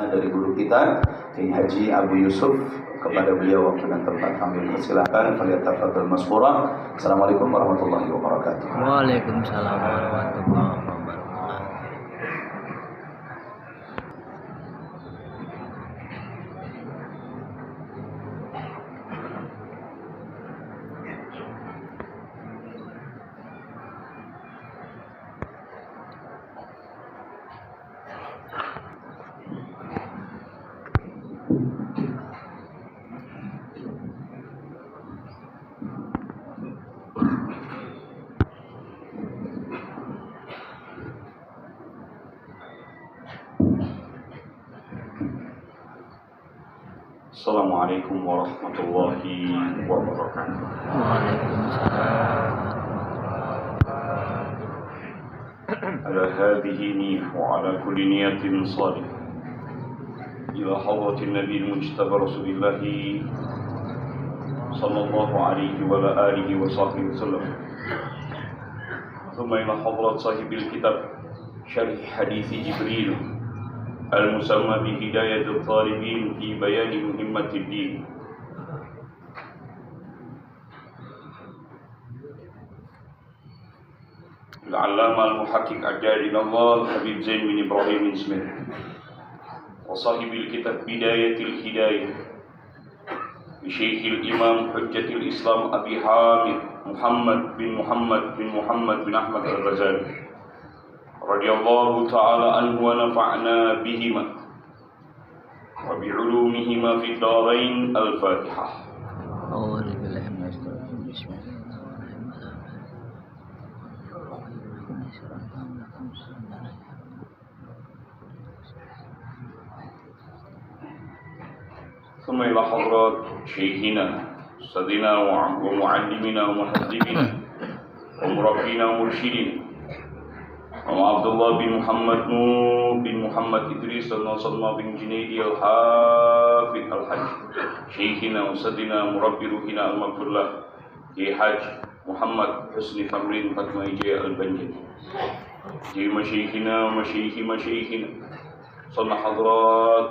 dari guru kita Kiai Haji Abu Yusuf. Kepada beliau waktu dan tempat kami persilahkan. Falyatafadhal mashkura. Assalamualaikum warahmatullahi wabarakatuh. Waalaikumsalam warahmatullahi wabarakatuh. Assalamualaikum warahmatullahi wabarakatuh. Ala hadhihi niyah wa ala kulli niyatin salih ila hadratin nabiyil mujtaba rasulillah sallallahu alaihi wa ala alihi wa sahbihi wasallam. Thumma ila hadrat sahibil kitab syarh hadits Jibril المسمى بهداية الطالبين في بيان مهمة الدين العلامة المحقق أجل الله حبيب زين بن إبراهيم بن سمير وصاحب الكتاب بداية الهداية لشيخ الإمام حجة الإسلام أبي حامد محمد بن أحمد الغزالي رضي الله تعالى عنه ونفعنا بهما وبعلومهما في الدارين. الفاتحة. أعوذ بالله من الشيطان الرجيم. بسم الله الرحمن الرحيم. ثم إلى حضرات شيخنا أستاذنا ومعلمنا ومهذبنا ومربينا ومرشدنا عبد الله بن محمد نور بن محمد إدريس الناصر بن جنيدي الحافظ الحج شيخنا وسيدنا مربي روحنا المغفور له في حج محمد حسني تمرين فتمة جاء البنجد في مشايخنا ومشايخنا صلى حضرات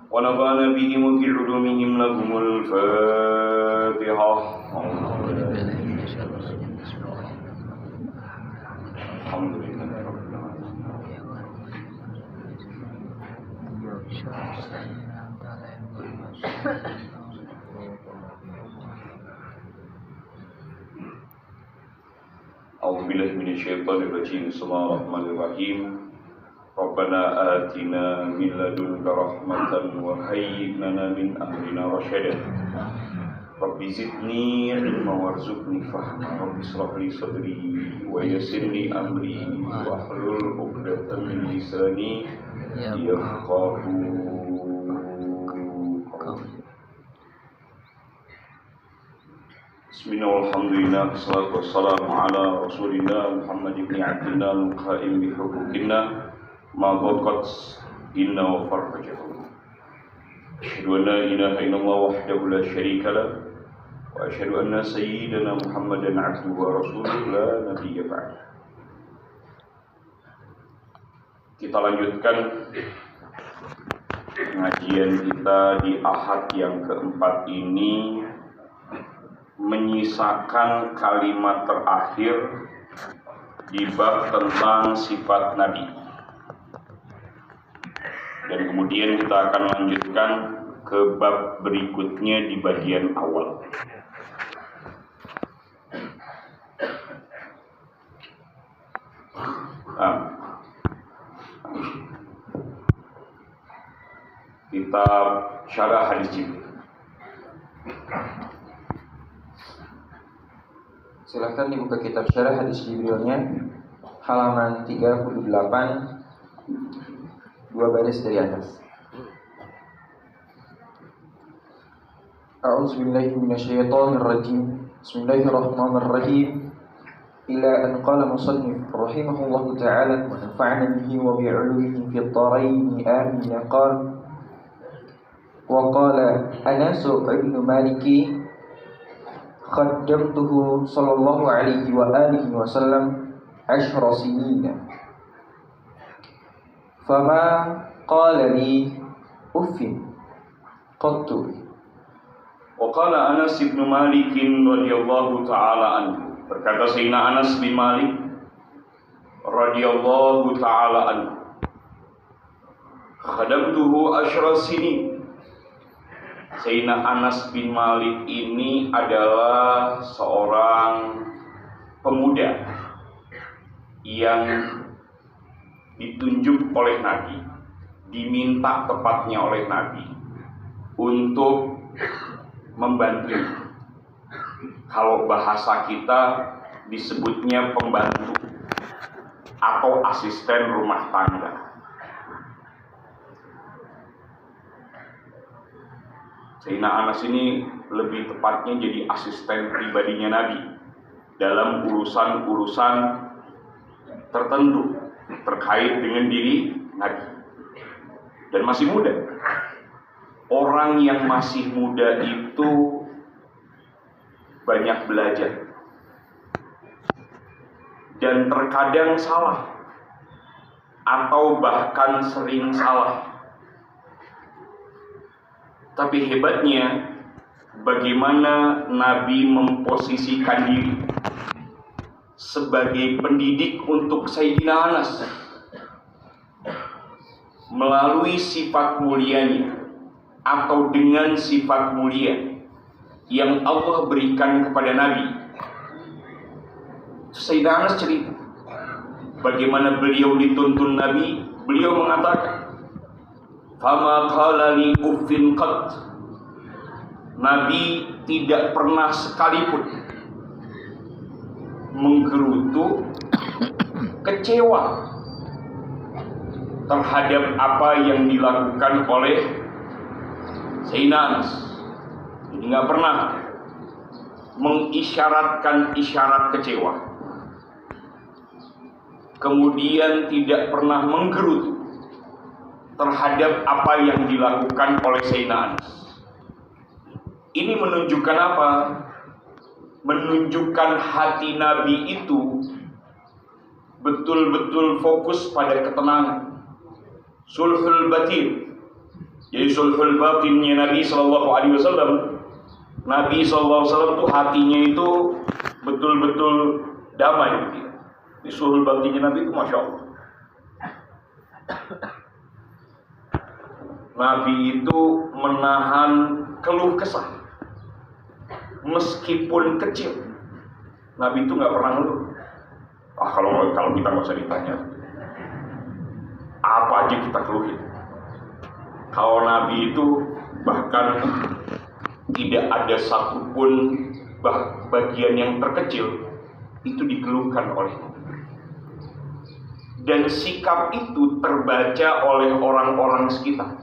ونفعنا بهم وفي علومهم. لهم الفاتحة. الحمد لله رب العالمين. أعوذ بالله من الشيطان الرجيم. بسم الله الرحمن الرحيم. ربنا آتنا من لدنك رحمة وهيئ لنا من أمرنا رشدا. رب زدني علما وارزقني فهما. رب اشرح لي صدري ويسر لي أمري واحلل عقدة من لساني يفقهوا قولي. بسم الله والحمد لله والصلاة والسلام على رسول الله محمد بن عبد الله القائم بحقوقنا ما ضاقت إنا وفرجه. أشهد أن لا إله إلا الله وحده لا شريك له وأشهد أن سيدنا محمدا عبده ورسوله لا نبي بعده. Kita lanjutkan pengajian kita di Ahad yang keempat ini, menyisakan kalimat terakhir di bab tentang sifat Nabi. Dan kemudian kita akan lanjutkan ke bab berikutnya di bagian awal. Kitab Syarah Hadits Jibril. Silahkan dibuka kitab Syarah Hadits Jibrilnya, halaman 38, dua baris dari atas. A'udzu billahi minasyaitonir rajim. Bismillahirrahmanirrahim. Ila an qala musannif rahimahullahu ta'ala wa nafa'na bihi wa bi'ulumihi fid dharain. Amin. Qala Wa qala Anas bin Malik khaddamtuhu sallallahu alaihi wa alihi wasallam 10 sinina fama qala li uffin qattu. Wa qala Anas bin Malik radhiyallahu taala anhu, berkata Sayyidina Anas bin Malik radhiyallahu taala anhu, khadamtuhu 10 sinin. Sayyidina Anas bin Malik ini adalah seorang pemuda yang ditunjuk oleh Nabi, diminta tepatnya oleh Nabi untuk membantu. Kalau bahasa kita disebutnya pembantu atau asisten rumah tangga. Sayyidina Anas ini lebih tepatnya jadi asisten pribadinya Nabi dalam urusan-urusan tertentu terkait dengan diri Nabi. Dan masih muda. Orang yang masih muda itu banyak belajar dan terkadang salah atau bahkan sering salah. Tapi hebatnya bagaimana Nabi memposisikan diri sebagai pendidik untuk Sayyidina Anas melalui sifat mulianya atau dengan sifat mulia yang Allah berikan kepada Nabi. Sayyidina Anas cerita bagaimana beliau dituntun Nabi. Beliau mengatakan, fama qala li uffin qat. Nabi tidak pernah sekalipun menggerutu, kecewa terhadap apa yang dilakukan oleh Sayyidina Anas. Jadi nggak pernah mengisyaratkan isyarat kecewa, kemudian tidak pernah menggerutu terhadap apa yang dilakukan oleh Sayyidina Anas. Ini menunjukkan apa? Menunjukkan hati Nabi itu betul-betul fokus pada ketenangan, sulhul batin. Jadi sulhul batinnya Nabi Sallallahu Alaihi Wasallam, Nabi Sallallahu Alaihi Wasallam itu hatinya itu betul-betul damai. Di sulhul batinnya Nabi itu masya Allah. Nabi itu menahan keluh kesah meskipun kecil. Nabi itu nggak pernah ngeluh. Kalau kita nggak usah ditanya, apa aja kita keluhin. Kalau Nabi itu bahkan tidak ada satupun bagian yang terkecil itu dikeluhkan olehnya. Dan sikap itu terbaca oleh orang-orang sekitar.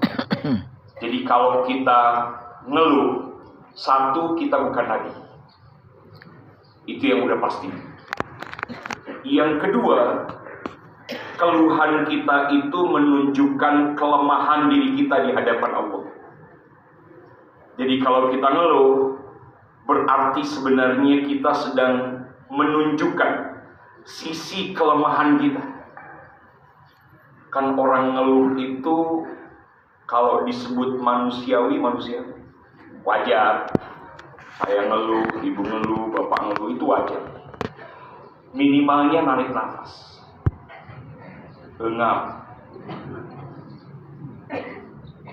Jadi kalau kita ngeluh, satu, kita bukan Nabi. Itu yang udah pasti. Yang kedua, keluhan kita itu menunjukkan kelemahan diri kita di hadapan Allah. Jadi kalau kita ngeluh, berarti sebenarnya kita sedang menunjukkan sisi kelemahan kita. Kan orang ngeluh itu kalau disebut manusiawi, wajar. Saya ngeluh, ibu ngeluh, bapak ngeluh, itu wajar. Minimalnya narik nafas, engap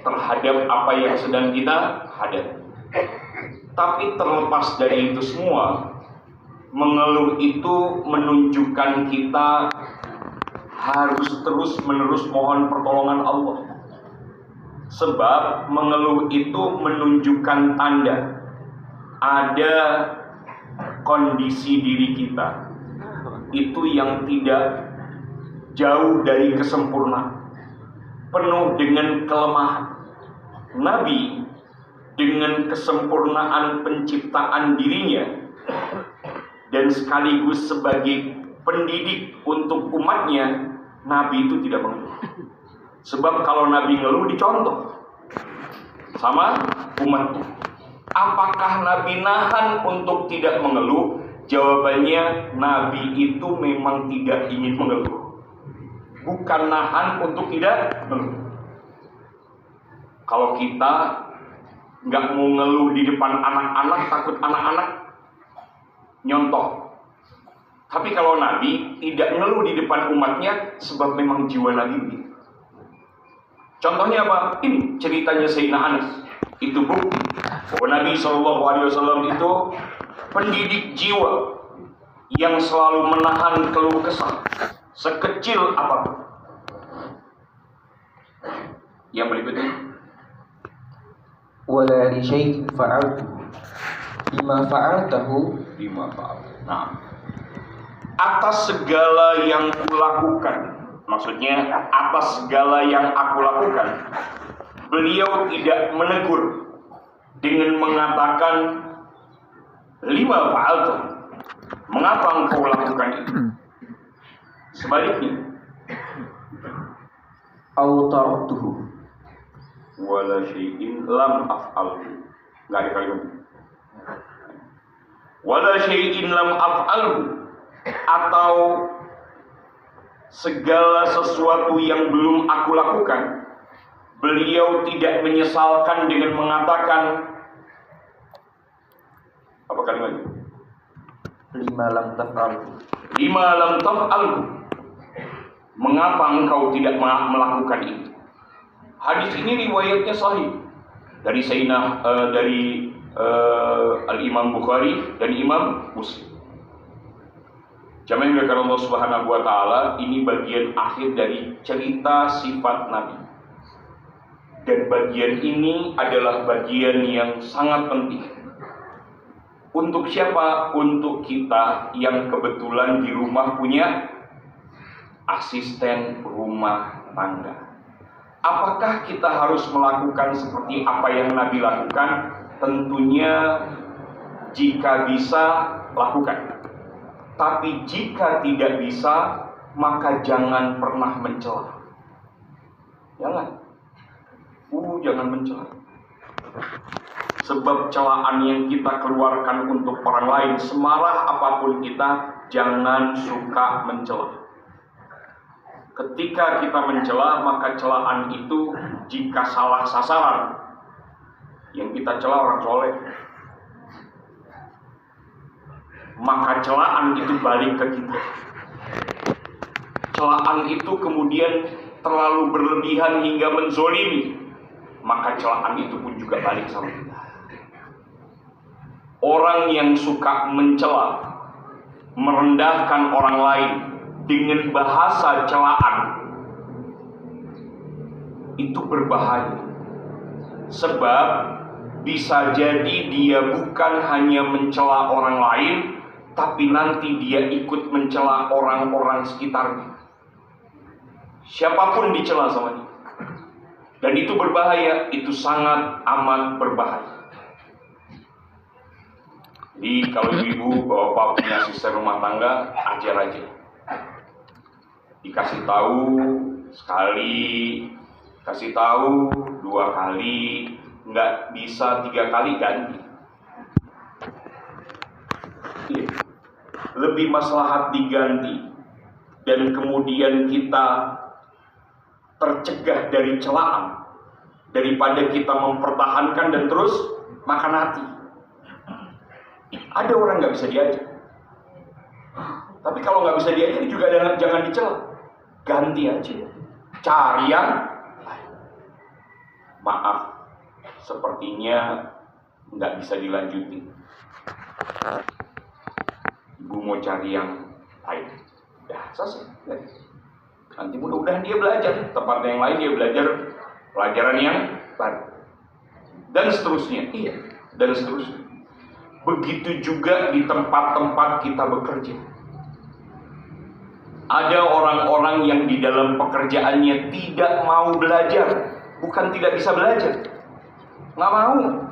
terhadap apa yang sedang kita hadapi. Tapi terlepas dari itu semua, mengeluh itu menunjukkan kita harus terus-menerus mohon pertolongan Allah. Sebab mengeluh itu menunjukkan tanda ada kondisi diri kita itu yang tidak jauh dari kesempurnaan, penuh dengan kelemahan. Nabi dengan kesempurnaan penciptaan dirinya dan sekaligus sebagai pendidik untuk umatnya, Nabi itu tidak mengeluh. Sebab kalau Nabi ngeluh dicontoh. sama umatnya. Apakah Nabi nahan untuk tidak mengeluh? Jawabannya, Nabi itu memang tidak ingin mengeluh, bukan nahan untuk tidak mengeluh. Kalau kita nggak mau ngeluh di depan anak-anak, takut anak-anak nyontoh. Tapi kalau Nabi tidak ngeluh di depan umatnya, sebab memang jiwa Nabi. Contohnya apa? Ini ceritanya Sayyidina Anas. Itu bukti bahwa Nabi SAW itu pendidik jiwa yang selalu menahan keluh kesah sekecil apapun. Yang berikutnya, wala li syai'in fa'altu bima fa'altahu. Nah, atas segala yang kulakukan, maksudnya atas segala yang aku lakukan, beliau tidak menegur dengan mengatakan lima fa'altu, mengapa engkau lakukan itu? Sebaliknya, au taraktuhu wala syai'in lam af'alhu. Enggak ada kalimat. Wala syai'in lam af'alhu, atau segala sesuatu yang belum aku lakukan, beliau tidak menyesalkan dengan mengatakan apa kalimatnya? lima lam taf'al. Lima lam taf'alhu, mengapa engkau tidak melakukan itu? Hadis ini riwayatnya sahih dari Sayyidina Al-Imam Bukhari dan Imam Muslim. Jamaah yang dimuliakan Allah Subhanahu wa taala, ini bagian akhir dari cerita sifat Nabi. Dan bagian ini adalah bagian yang sangat penting. Untuk siapa? Untuk kita yang kebetulan di rumah punya asisten rumah tangga. Apakah kita harus melakukan seperti apa yang Nabi lakukan? Tentunya jika bisa, lakukan. Tapi jika tidak bisa, maka jangan pernah mencela. Jangan. Jangan mencela. Sebab celaan yang kita keluarkan untuk orang lain, semarah apapun kita, jangan suka mencela. Ketika kita mencela, maka celaan itu jika salah sasaran, yang kita cela orang soleh, maka celaan itu balik ke kita. Celaan itu kemudian terlalu berlebihan hingga menzolimi, maka celaan itu pun juga balik sama kita. Orang yang suka mencela, merendahkan orang lain dengan bahasa celaan, itu berbahaya. Sebab bisa jadi dia bukan hanya mencela orang lain, tapi nanti dia ikut mencela orang-orang sekitarnya. Siapapun dicela sama dia. Dan itu berbahaya, itu sangat amat berbahaya. Jadi kalau ibu bapak punya asisten rumah tangga, ajar aja. Dikasih tahu sekali, kasih tahu 2 kali, nggak bisa 3 kali ganti. Lebih maslahat diganti dan kemudian kita tercegah dari celaan daripada kita mempertahankan dan terus makan hati. Ada orang nggak bisa diajak, tapi kalau nggak bisa diajak juga jangan dicela, ganti aja, cari yang lain. Maaf, sepertinya nggak bisa dilanjutin. Ibu mau cari yang lain, ya selesai. Nanti mudah-mudahan dia belajar tempat yang lain, dia belajar pelajaran yang baru, dan seterusnya. Iya, dan seterusnya. Begitu juga di tempat-tempat kita bekerja. Ada orang-orang yang di dalam pekerjaannya tidak mau belajar, bukan tidak bisa belajar, nggak mau.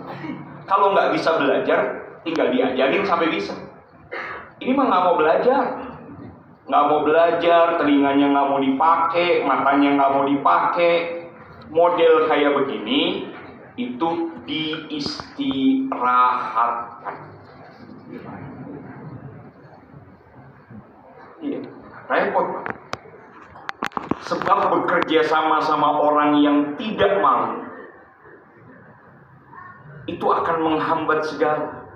Kalau nggak bisa belajar, tinggal diajarin sampai bisa. Ini mah nggak mau belajar, telinganya nggak mau dipakai, matanya nggak mau dipakai. Model kayak begini itu diistirahatkan. Iya, repot Pak. Sebab bekerja sama orang yang tidak mau itu akan menghambat segala.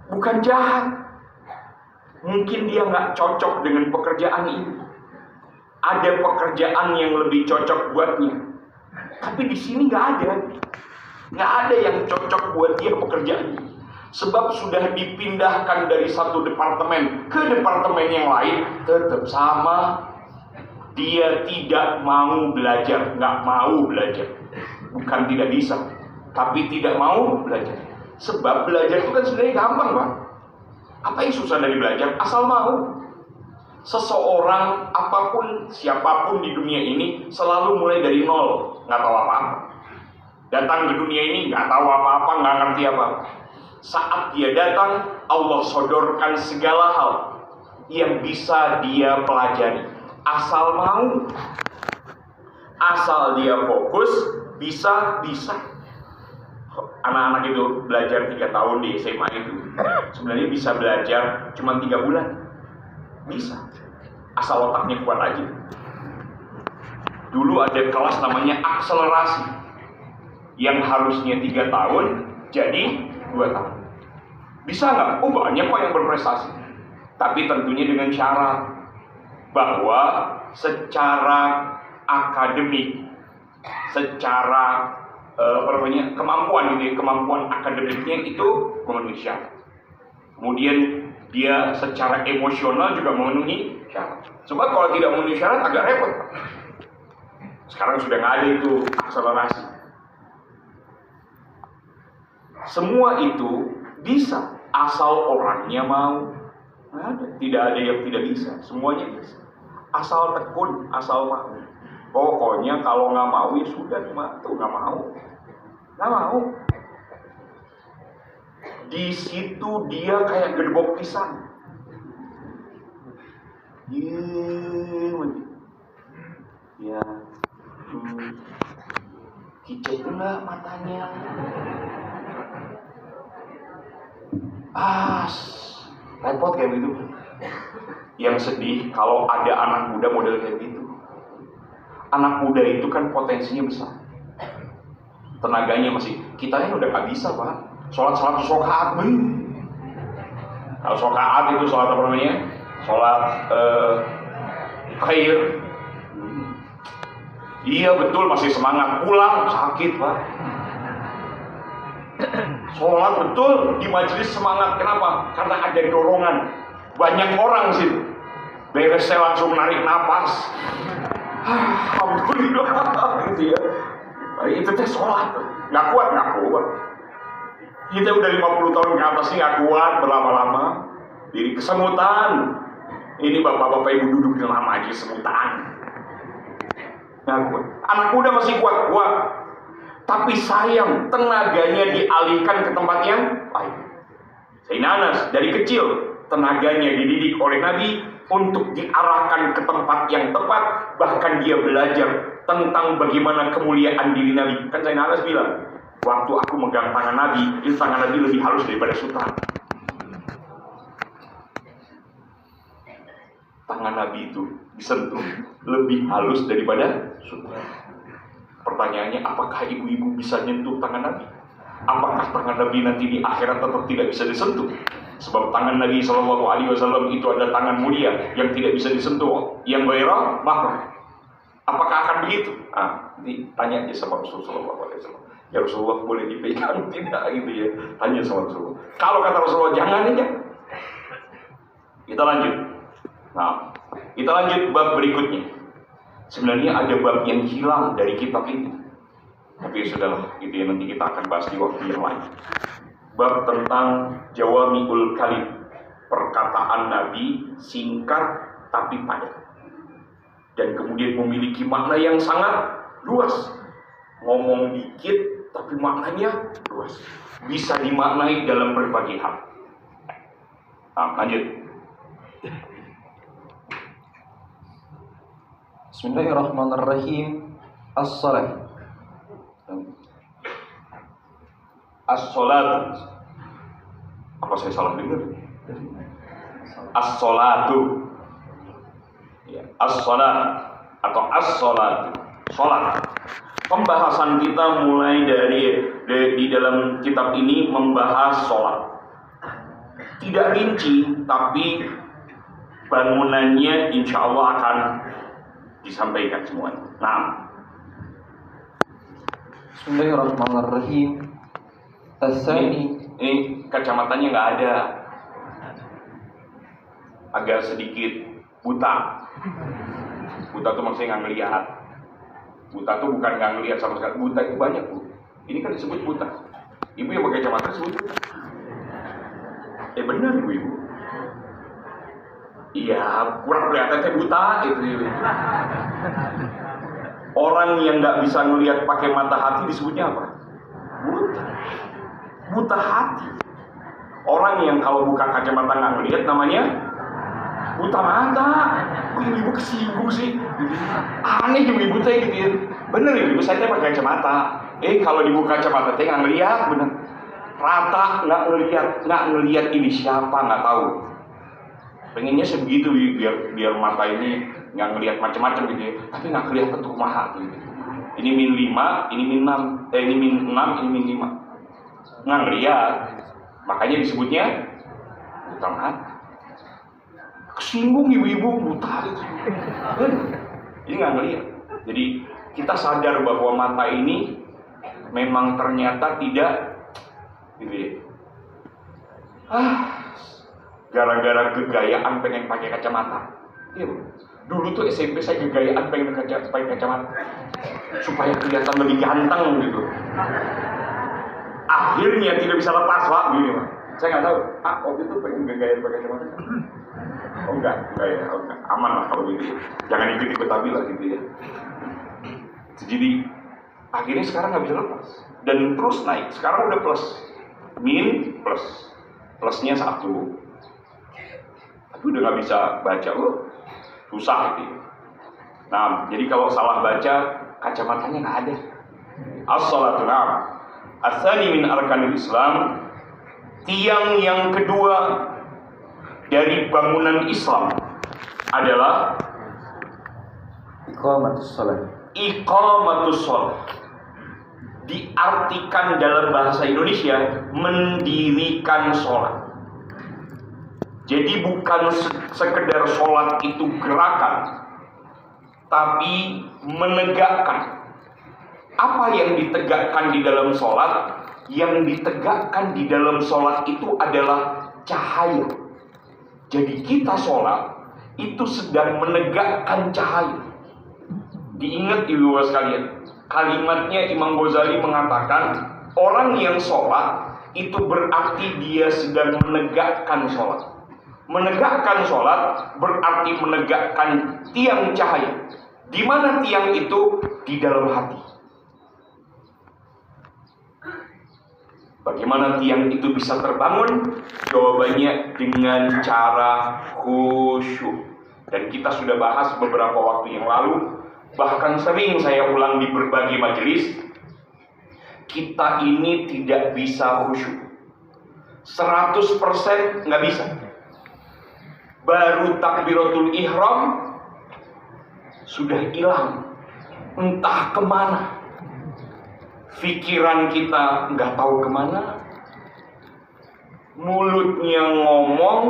Bukan jahat, mungkin dia nggak cocok dengan pekerjaan ini. Ada pekerjaan yang lebih cocok buatnya, tapi di sini nggak ada yang cocok buat dia pekerjaan ini. Sebab sudah dipindahkan dari satu departemen ke departemen yang lain, tetap sama. Dia tidak mau belajar, nggak mau belajar. Bukan tidak bisa, tapi tidak mau belajar. Sebab belajar itu kan sebenarnya gampang, Pak. Apa yang susah dari belajar? Asal mau. Seseorang, apapun, siapapun di dunia ini selalu mulai dari nol, nggak tahu apa-apa. Datang ke dunia ini nggak tahu apa-apa, nggak ngerti apa-apa. Saat dia datang, Allah sodorkan segala hal yang bisa dia pelajari. Asal mau, asal dia fokus, bisa. Anak-anak itu belajar 3 tahun di SMA itu sebenarnya bisa belajar cuma 3 bulan. Bisa, asal otaknya kuat aja. Dulu ada kelas namanya akselerasi, yang harusnya 3 tahun jadi 2 tahun. Bisa nggak? Oh, banyak kok yang berprestasi. Tapi tentunya dengan syarat bahwa secara akademik, secara kemampuan gitu ya, kemampuan akademiknya itu memenuhi syarat. Kemudian dia secara emosional juga memenuhi syarat. Sebab kalau tidak memenuhi syarat agak repot. Sekarang sudah nggak ada itu akselerasi. Semua itu bisa asal orangnya mau. Tidak ada yang tidak bisa, semuanya bisa. Asal tekun, asal mau. Pokoknya kalau nggak mau ya sudah, nggak mau. Di situ dia kayak gedebok pisang. Ya, kicau enggak matanya. Repot kayak gitu. Yang sedih kalau ada anak muda model kayak gitu. Anak muda itu kan potensinya besar, tenaganya masih. Kita ini udah gak bisa, Pak. Sholat 100 rakaat, kalau rakaat itu sholat apa namanya? Sholat khair. Iya betul, masih semangat. Pulang sakit, Pak. Sholat betul di majelis semangat. Kenapa? Karena ada dorongan. Banyak orang sih. Beres saya langsung narik napas. Alhamdulillah gitu ya. Itu teh sholat. Nggak kuat. Kita udah 50 tahun ke atas ini nggak kuat berlama-lama. Diri kesemutan. Ini bapak-bapak ibu duduk di lama aja semutan. Nggak kuat. Anak muda masih kuat. Tapi sayang, tenaganya dialihkan ke tempat yang lain. Sayyidina Anas dari kecil tenaganya dididik oleh Nabi untuk diarahkan ke tempat yang tepat. Bahkan dia belajar tentang bagaimana kemuliaan diri Nabi. Kan Sayyidina Anas bilang, waktu aku megang tangan Nabi, itu tangan Nabi lebih halus daripada sutra. Tangan Nabi itu disentuh lebih halus daripada sutra. Pertanyaannya, apakah ibu-ibu bisa nyentuh tangan Nabi? Apakah tangan Nabi nanti di akhirat tetap tidak bisa disentuh? Sebab tangan Nabi SAW itu adalah tangan mulia yang tidak bisa disentuh, yang ghaira mahram. Apakah akan begitu? Ini tanya aja sama Rasulullah SAW. Ya Rasulullah, boleh dipegang tidak gitu ya? Tanya sama Rasulullah. Kalau kata Rasulullah jangan aja. Kita lanjut. Nah, kita lanjut bab berikutnya. Sebenarnya ada bab yang hilang dari kitab ini, tapi sudahlah, itu ya, nanti kita akan bahas di waktu yang lain. Bab tentang jawami'ul kalim, perkataan Nabi singkat tapi padat, dan kemudian memiliki makna yang sangat luas. Ngomong dikit tapi maknanya luas, bisa dimaknai dalam berbagai hal. Lanjut. Bismillahirrahmanirrahim. As-salat. As-salat. Apa saya salah dengar? As-salatu. Ya, as-salat atau as-salat. Salat. Pembahasan kita mulai dari di dalam kitab ini membahas salat. Tidak rinci, tapi bangunannya insya Allah akan disampaikan semuanya. Nah, Bismillahirrahmanirrahim. ini kacamatanya nggak ada, agak sedikit buta. Buta tuh maksudnya nggak ngelihat. Buta tuh bukan nggak ngelihat sama sekali. Buta itu banyak, Bu. Ini kan disebut buta. Ibu yang pakai kacamata disebut buta. Benar ibu. Iya, kurang kelihatannya buta itu. Orang yang nggak bisa ngelihat pakai mata hati disebutnya apa? Buta. Buta hati. Orang yang kalau buka kacamata nggak ngelihat namanya buta mata. Ibu kesinggung sih. Aneh ibu teh gitu. Bener ibu saya pakai kacamata. Kalau dibuka kacamata teh nggak ngelihat, bener. Rata nggak ngelihat ini siapa nggak tahu. Pengennya sebegitu biar mata ini nggak ngelihat macam-macam gitu ya. Tapi nggak kelihatan tuh kumaha gitu. Ini min 5, ini min 6, ini min 6, ini min 5. Nggak ngelihat. Makanya disebutnya buta mata. Kesinggung ibu-ibu buta gitu. Ini nggak ngelihat. Jadi kita sadar bahwa mata ini memang ternyata tidak gitu ya. Gara-gara gegayaan pengen pakai kacamata. Iya, Bu. Dulu tuh SMP saya gegayaan pengen pakai kacamata supaya kelihatan lebih ganteng gitu. Akhirnya tidak bisa lepas, Pak, gini, Pak. Saya nggak tahu. Waktu itu pengen gegayaan pakai kacamata. Oh enggak ya, aman lah kalau gitu. Jangan ikut Abi lah gitu ya. Jadi akhirnya sekarang nggak bisa lepas dan terus naik. Sekarang udah plus, min plus, plusnya 1. Tapi udah nggak bisa baca loh, susah gitu. Nah, jadi kalau salah baca kacamatanya nggak ada. As-salatu na'am. As-tsani min arkanil Islam. Tiang yang kedua dari bangunan Islam adalah Iqamatus shalah. Iqamatus shalah. Diartikan dalam bahasa Indonesia mendirikan sholat. Jadi bukan sekedar sholat itu gerakan, tapi menegakkan. Apa yang ditegakkan di dalam sholat? Yang ditegakkan di dalam sholat itu adalah cahaya. Jadi kita sholat itu sedang menegakkan cahaya. Diingat ibu-ibu sekalian, kalimatnya Imam Ghazali mengatakan orang yang sholat itu berarti dia sedang menegakkan sholat. Menegakkan sholat berarti menegakkan tiang cahaya. Di mana tiang itu? Di dalam hati. Bagaimana tiang itu bisa terbangun? Jawabannya dengan cara khusyuk. Dan kita sudah bahas beberapa waktu yang lalu, bahkan sering saya ulang di berbagai majelis, kita ini tidak bisa khusyuk 100% nggak bisa. Baru takbiratul ihram sudah hilang, entah kemana. Pikiran kita nggak tahu kemana, mulutnya ngomong,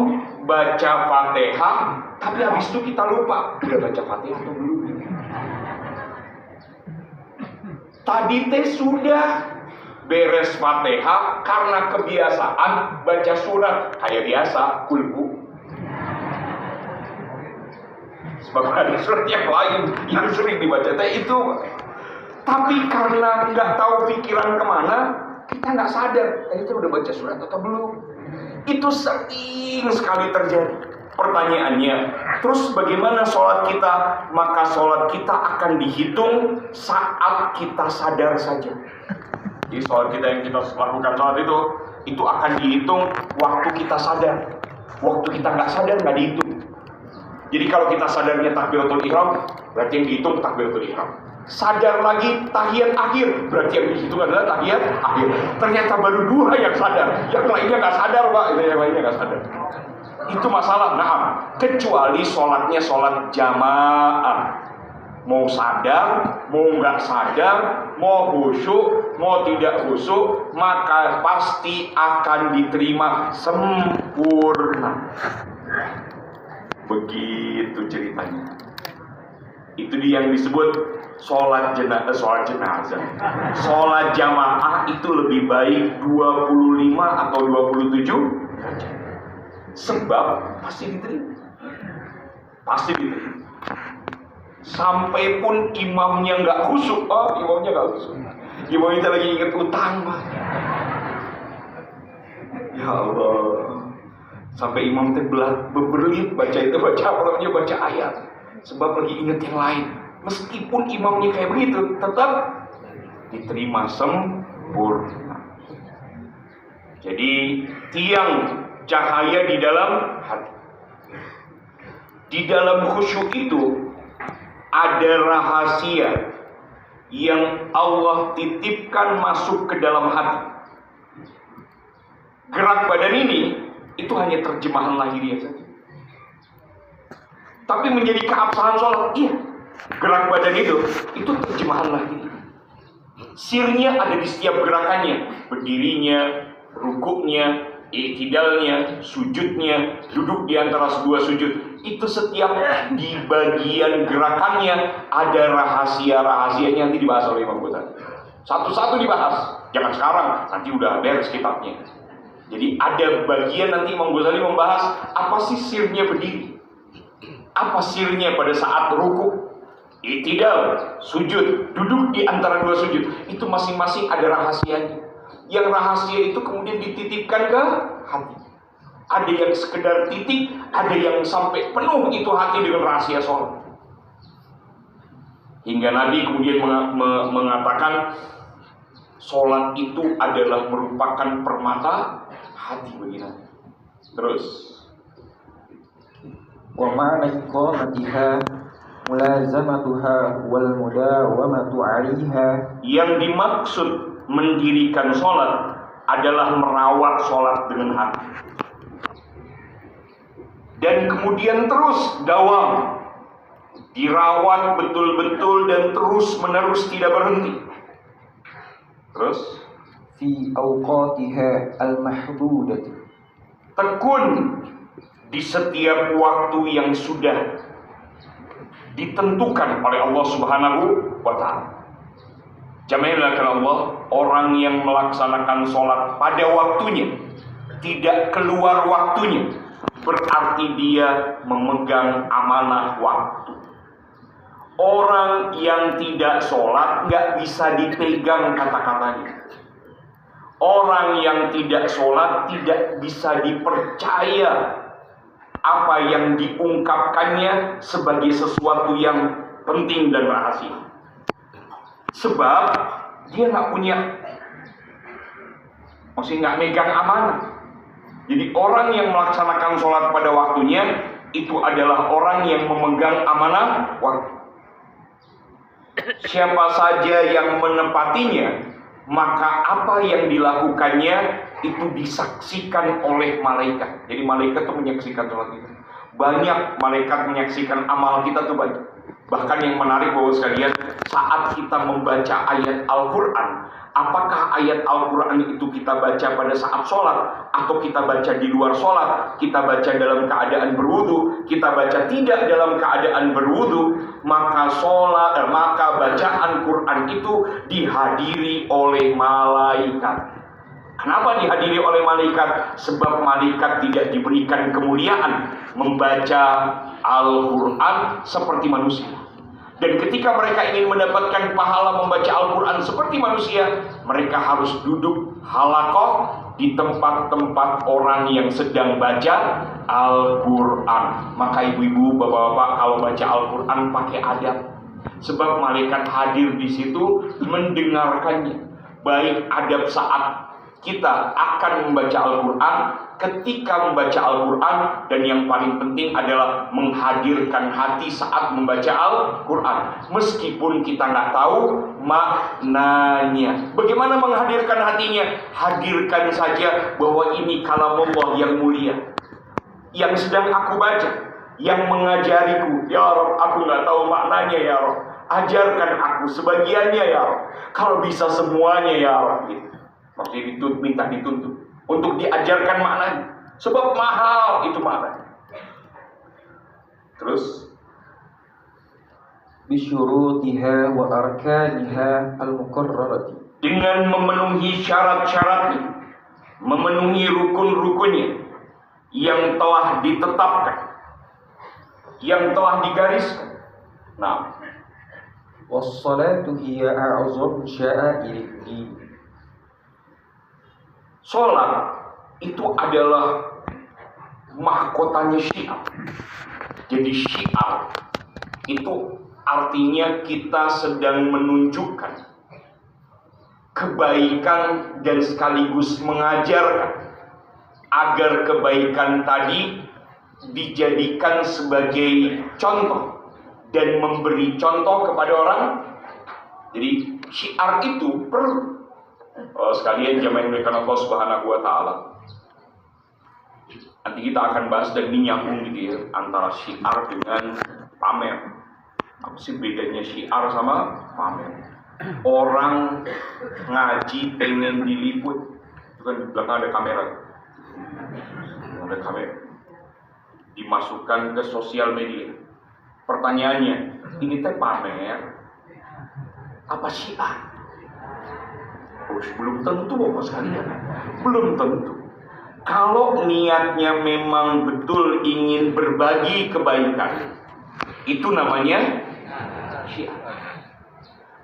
baca Fatihah, tapi habis itu kita lupa udah baca Fatihah atau belum. Tadi teh sudah beres Fatihah karena kebiasaan baca surat kayak biasa kulhu. Sebab ada surat yang lain yang sering dibaca teh itu. Tapi karena nggak tahu pikiran kemana, kita nggak sadar, kita udah baca surat atau belum. Itu sering sekali terjadi. Pertanyaannya, terus bagaimana sholat kita? Maka sholat kita akan dihitung saat kita sadar saja. Jadi sholat kita yang kita lakukan sholat itu akan dihitung waktu kita sadar. Waktu kita nggak sadar nggak dihitung. Jadi kalau kita sadarnya takbiratul ihram, berarti yang dihitung takbiratul ihram. sadar lagi tahiyat akhir, berarti yang dihitung adalah tahiyat akhir. Ternyata baru 2 yang sadar, yang lainnya nggak sadar Pak, yang lainnya nggak sadar. Itu masalah. Nah, kecuali sholatnya sholat jamaah, mau sadar, mau nggak sadar, mau khusyuk, mau tidak khusyuk, maka pasti akan diterima sempurna. Begitu ceritanya. Itu dia yang disebut sholat jenazah. Sholat jamaah itu lebih baik 25 atau 27 derajat. Sebab pasti diterima. Pasti diterima. Sampai pun imamnya nggak khusyuk, imamnya nggak khusyuk. Imamnya lagi ingat utang, Pak. Ya Allah. Sampai imam teh berbelit baca apa namanya, baca ayat. Sebab lagi ingat yang lain. Meskipun imamnya kayak begitu, tetap diterima sempurna. Jadi tiang cahaya di dalam hati. Di dalam khusyuk itu ada rahasia yang Allah titipkan masuk ke dalam hati. Gerak badan ini itu hanya terjemahan lahiriah saja. Tapi menjadi keabsahan sholat, iya. Gerak badan itu terjemahan lahiriah. Sirnya ada di setiap gerakannya, berdirinya, rukuknya, i'tidalnya, sujudnya, duduk di antara dua sujud. Itu setiap di bagian gerakannya ada rahasia-rahasianya, nanti dibahas oleh Imam Ghazali. Satu-satu dibahas. Jangan sekarang, nanti udah beres kitabnya. Jadi ada bagian nanti Imam Ghazali membahas apa sih sirnya berdiri, apa sirnya pada saat rukuk, i'tidal, sujud, duduk di antara dua sujud. Itu masing-masing ada rahasianya. Yang rahasia itu kemudian dititipkan ke hati. Ada yang sekedar titik, ada yang sampai penuh itu hati dengan rahasia sholat. Hingga Nabi kemudian mengatakan sholat itu adalah merupakan permata hati bagi Nabi. Terus, wa ma'na iqamatiha mulazamatuha wal mudawamatu 'alaiha. Yang dimaksud mendirikan sholat adalah merawat sholat dengan hati, dan kemudian terus dawam, dirawat betul-betul dan terus menerus tidak berhenti. Terus fi awqatiha al-mahdudati, tekun di setiap waktu yang sudah ditentukan oleh Allah Subhanahu wa ta'ala. Jami'illah Allah, orang yang melaksanakan sholat pada waktunya, tidak keluar waktunya, berarti dia memegang amanah waktu. Orang yang tidak sholat nggak bisa dipegang kata-katanya. Orang yang tidak sholat tidak bisa dipercaya apa yang diungkapkannya sebagai sesuatu yang penting dan rahasia. Sebab dia nggak punya, masih nggak megang amanah. Jadi orang yang melaksanakan sholat pada waktunya itu adalah orang yang memegang amanah waktu. Siapa saja yang menepatinya, maka apa yang dilakukannya itu disaksikan oleh malaikat. Jadi malaikat itu menyaksikan sholat kita. Banyak malaikat menyaksikan amal kita tuh banyak. Bahkan yang menarik bahwa sekalian, saat kita membaca ayat Al-Quran, apakah ayat Al-Quran itu kita baca pada saat sholat, atau kita baca di luar sholat, kita baca dalam keadaan berwudu, kita baca tidak dalam keadaan berwudu, maka maka bacaan Quran itu dihadiri oleh malaikat. Kenapa dihadiri oleh malaikat? Sebab malaikat tidak diberikan kemuliaan membaca Al-Quran seperti manusia. Dan ketika mereka ingin mendapatkan pahala membaca Al-Quran seperti manusia, mereka harus duduk halaqah di tempat-tempat orang yang sedang baca Al-Quran. Maka ibu-ibu, bapak-bapak, kalau baca Al-Quran pakai adab. Sebab malaikat hadir di situ mendengarkannya. Baik adab saat kita akan membaca Al-Quran, ketika membaca Al-Quran, dan yang paling penting adalah menghadirkan hati saat membaca Al-Quran. Meskipun kita nggak tahu maknanya. Bagaimana menghadirkan hatinya? Hadirkan saja bahwa ini kalamullah yang mulia, yang sedang aku baca, yang mengajariku. Ya Rabb, aku nggak tahu maknanya ya Rabb. Ajarkan aku sebagiannya ya Rabb. Kalau bisa semuanya ya Rabb. Gitu. Maksudnya minta dituntut untuk diajarkan maknanya. Sebab mahal itu maknanya. Terus bisyurutiha wa arkaniha al-muqarrarati, dengan memenuhi syarat-syaratnya, memenuhi rukun-rukunnya yang telah ditetapkan, yang telah digariskan. Nah, was-salatu hiya a'zamu sya'airid-din. sholat itu adalah mahkotanya Syiah. Jadi Syiah itu artinya kita sedang menunjukkan kebaikan dan sekaligus mengajarkan agar kebaikan tadi dijadikan sebagai contoh dan memberi contoh kepada orang. Jadi syiar itu perlu. Sekalian jamaah yang dimuliakan Allah Subhanahu wa Ta'ala, nanti kita akan bahas dan menyambung gitu ya, antara syiar dengan pamer. Apa sih bedanya syiar sama pamer? Orang ngaji pengen diliput, itu kan di belakang ada kamera, dimasukkan ke sosial media. Pertanyaannya, ini teh pamer apa syiar? Belum tentu Bapak sekalian, belum tentu. Kalau niatnya memang betul ingin berbagi kebaikan, itu namanya syiar.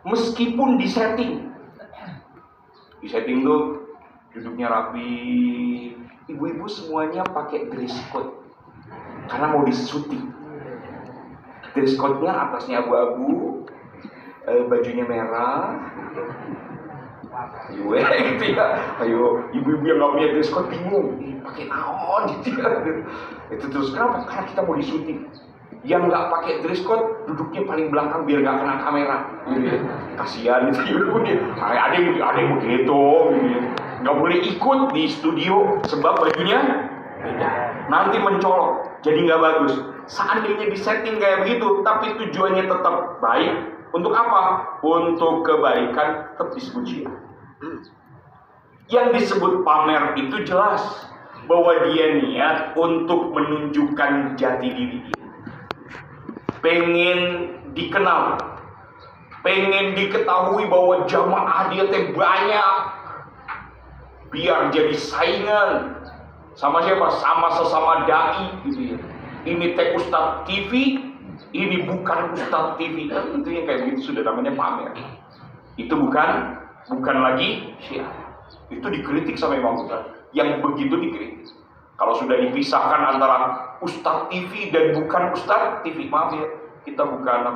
Meskipun disetting tuh duduknya rapi, ibu-ibu semuanya pakai dress code karena mau disuting. Dress code-nya atasnya abu-abu, bajunya merah. Ayo gitu ya, ayo ibu-ibu yang nggak punya dress code bingung, pakai naon gitu ya. Itu terus kenapa? Karena kita mau disuting. Yang nggak pakai dress code duduknya paling belakang biar nggak kena kamera. Kasihan itu ibu-ibu. Ada yang begitu, nggak boleh ikut di studio sebab bajunya beda. Nanti mencolok, jadi nggak bagus. Seandainya disetting kayak begitu, tapi tujuannya tetap baik. Untuk apa? Untuk kebaikan, tetap disebut syiar. Yang disebut pamer itu jelas bahwa dia niat untuk menunjukkan jati diri dia. Pengen dikenal, pengen diketahui bahwa jamaah dia teh banyak, biar jadi saingan sama siapa? Sama sesama dai gitu ya. Ini teh Ustadz TV, ini bukan Ustadz TV. Kan itu yang kayak begitu sudah namanya pamer. Itu bukan lagi syiar. Itu dikritik sama Imam Ghazali. Yang begitu dikritik. Kalau sudah dipisahkan antara Ustadz TV dan bukan Ustadz TV, maaf ya, kita bukan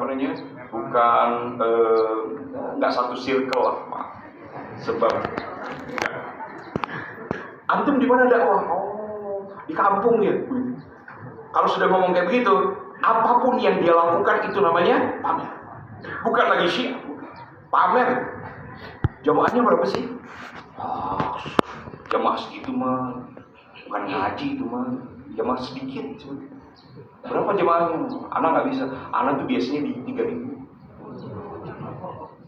nggak satu circle lah, maaf. Sebab antum di mana dakwah? Oh, di kampung ya. Kalau sudah ngomong kayak begitu, apapun yang dia lakukan itu namanya pamer. Bukan lagi syiar, pamer. Jamaahnya berapa sih? Jamaah segitu mah bukan ngaji itu mah, jamaah sedikit. Berapa jamaahnya? Anak nggak bisa. Anak tuh biasanya di 3.000.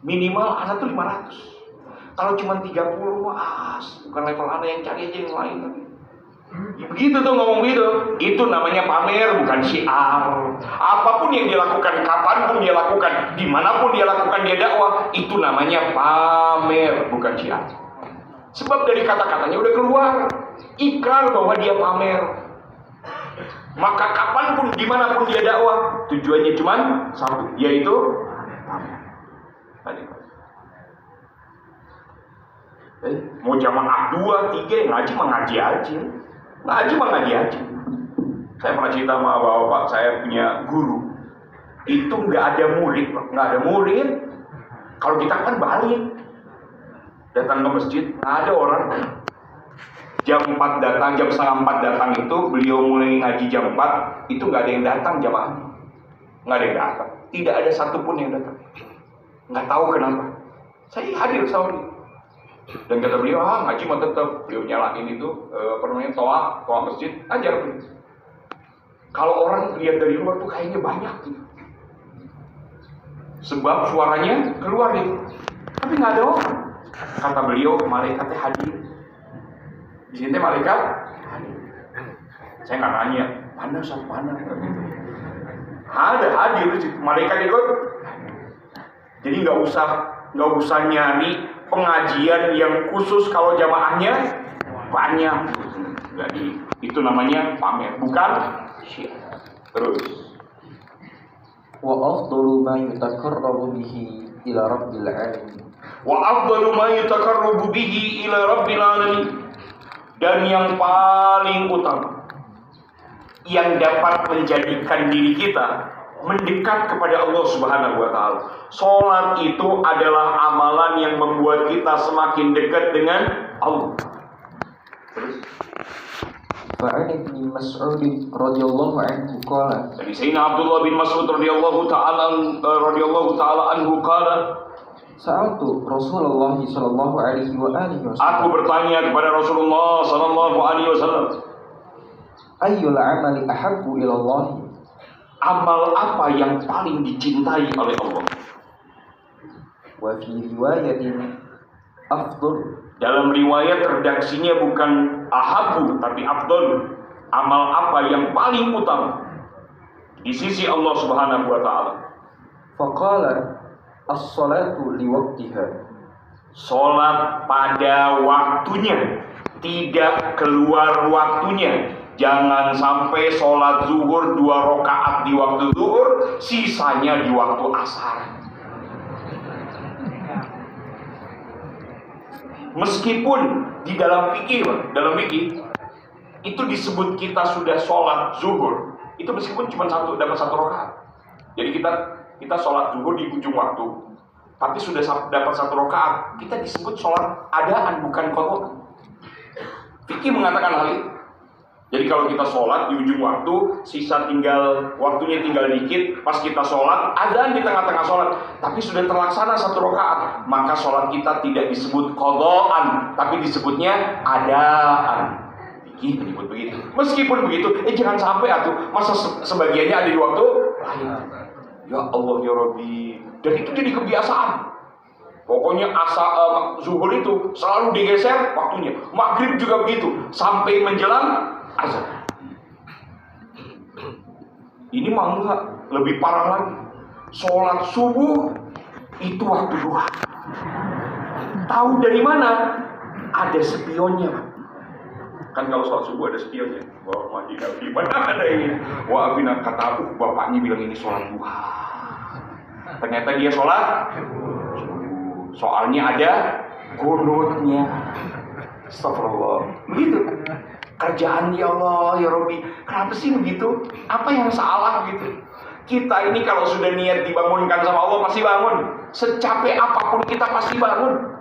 Minimal anak tuh 500. Kalau cuma 30 mah bukan level anak, yang cari aja yang lain. Ya, begitu tuh ngomong gitu. Itu namanya pamer, bukan syiar. Apapun yang dia lakukan, kapanpun dia lakukan, dimanapun dia lakukan dia dakwah, itu namanya pamer, bukan syiar. Sebab dari kata-katanya udah keluar, ikrar bahwa dia pamer. Maka kapanpun, dimanapun dia dakwah, tujuannya cuma satu, yaitu pamer. Mau jamaah 2, 3, ngaji mah ngaji aja. Ngaji mah ngaji aja. Saya pernah cerita sama bapak, saya punya guru. Itu nggak ada murid. Kalau kita kan balik. datang ke masjid, nggak ada orang. Jam 4 datang, jam setengah 4 datang itu, beliau mulai ngaji jam 4, itu nggak ada yang datang jamaah. Nggak ada yang datang. Tidak ada satupun yang datang. Nggak tahu kenapa. Saya hadir sama dia. Dan kata beliau, ngaji mah tetap. Beliau nyalain itu, toa masjid, ajar beliau. Kalau orang lihat dari luar tuh kayaknya banyak gitu. Sebab suaranya keluar gitu. Tapi nggak ada orang. Kata beliau, malaikatnya hadir. Di sini malaikat hadir. Saya nggak nanya, mana sama mana gitu. Ada hadir di situ. Malaikat ikut. Jadi nggak usah nyari pengajian yang khusus kalau jamaahnya banyak. Jadi itu namanya pamer, bukan syiar. Terus. Wa afdalu ma yutaqarrabu bihi ila rabbil alamin. Wa afdalu ma yutaqarrabu bihi ila rabbil alamin. Dan yang paling utama yang dapat menjadikan diri kita mendekat kepada Allah Subhanahu wa taala. Salat itu adalah amalan yang membuat kita semakin dekat dengan Allah. Terus Fa'an ibn Mas'ud radhiyallahu anhu qala. dari Sayyidina Abdullah bin Mas'ud radhiyallahu taala anhu qala, Sa'altu Rasulullah sallallahu alaihi wa alihi wasallam. aku bertanya kepada Rasulullah sallallahu alaihi wasallam, Ayyul amali ahabbu ila Allah? amal apa yang paling dicintai oleh Allah? Wa fi riwayatin afdal. Dalam riwayat redaksinya bukan ahabu tapi afdal. Amal apa yang paling utama di sisi Allah Subhanahu wa taala? Faqala as-salatu liwaqtiha. Salat pada waktunya, tidak keluar waktunya. Jangan sampai sholat zuhur 2 rakaat di waktu zuhur, sisanya di waktu asar. Meskipun di dalam fikih itu disebut kita sudah sholat zuhur, itu meskipun cuma dapat 1 rakaat. Jadi kita sholat zuhur di ujung waktu, tapi sudah dapat 1 rakaat, kita disebut sholat adaan bukan qadha. Fikih mengatakan hal itu. Jadi kalau kita sholat di ujung waktu, waktunya tinggal dikit, pas kita sholat, adzan di tengah-tengah sholat, tapi sudah terlaksana 1 rakaat, maka sholat kita tidak disebut qadhaan, tapi disebutnya adaan. Fikih menyebut begitu. Meskipun begitu, jangan sampai masa sebagiannya ada di waktu lain. Ya Allah ya Rabbi. Dan itu jadi kebiasaan. Pokoknya zuhur itu selalu digeser waktunya. Maghrib juga begitu, sampai menjelang azan. Ini mah enggak, lebih parah lagi. Sholat subuh itu waktu duha. Tahu dari mana? Ada spionnya. Kan kalau sholat subuh ada spionnya. Wah, Madinah di mana ada ini? Wah, Abina kata aku, bapaknya bilang ini sholat duha. Ternyata dia sholat subuh. Soalnya ada gunutnya. Astagfirullah. Begitu. Kerjaan ya Allah ya Rabbi, kenapa sih begitu? Apa yang salah gitu? Kita ini kalau sudah niat dibangunkan sama Allah pasti bangun. Secapek apapun kita pasti bangun.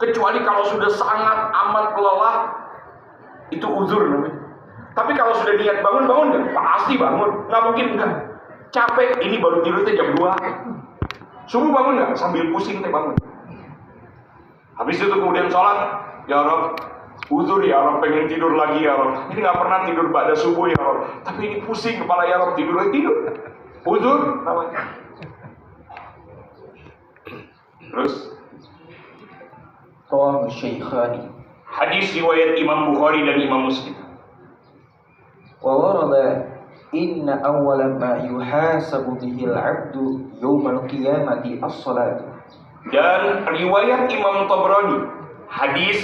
Kecuali kalau sudah sangat amat lelah, itu uzur namanya. Tapi kalau sudah niat bangun nggak? Pasti bangun. Nggak mungkin enggak. Capek, ini baru tidur jam 2. Subuh bangun nggak? Sambil pusing bangun. Habis itu kemudian sholat, ya Rabb, uzur ya Rabb, pengen tidur lagi ya Rabb. Ini nggak pernah tidur pada subuh ya Rabb. Tapi ini pusing kepala ya Rabb, tidur. Uzur namanya. Terus Rawahu Syaikhani. hadis riwayat Imam Bukhari dan Imam Muslim. Wa warada inna awwala ma yuhasabu bihi al-'abdu yawmal qiyamati as-salatu. Dan riwayat Imam Tabrani, hadis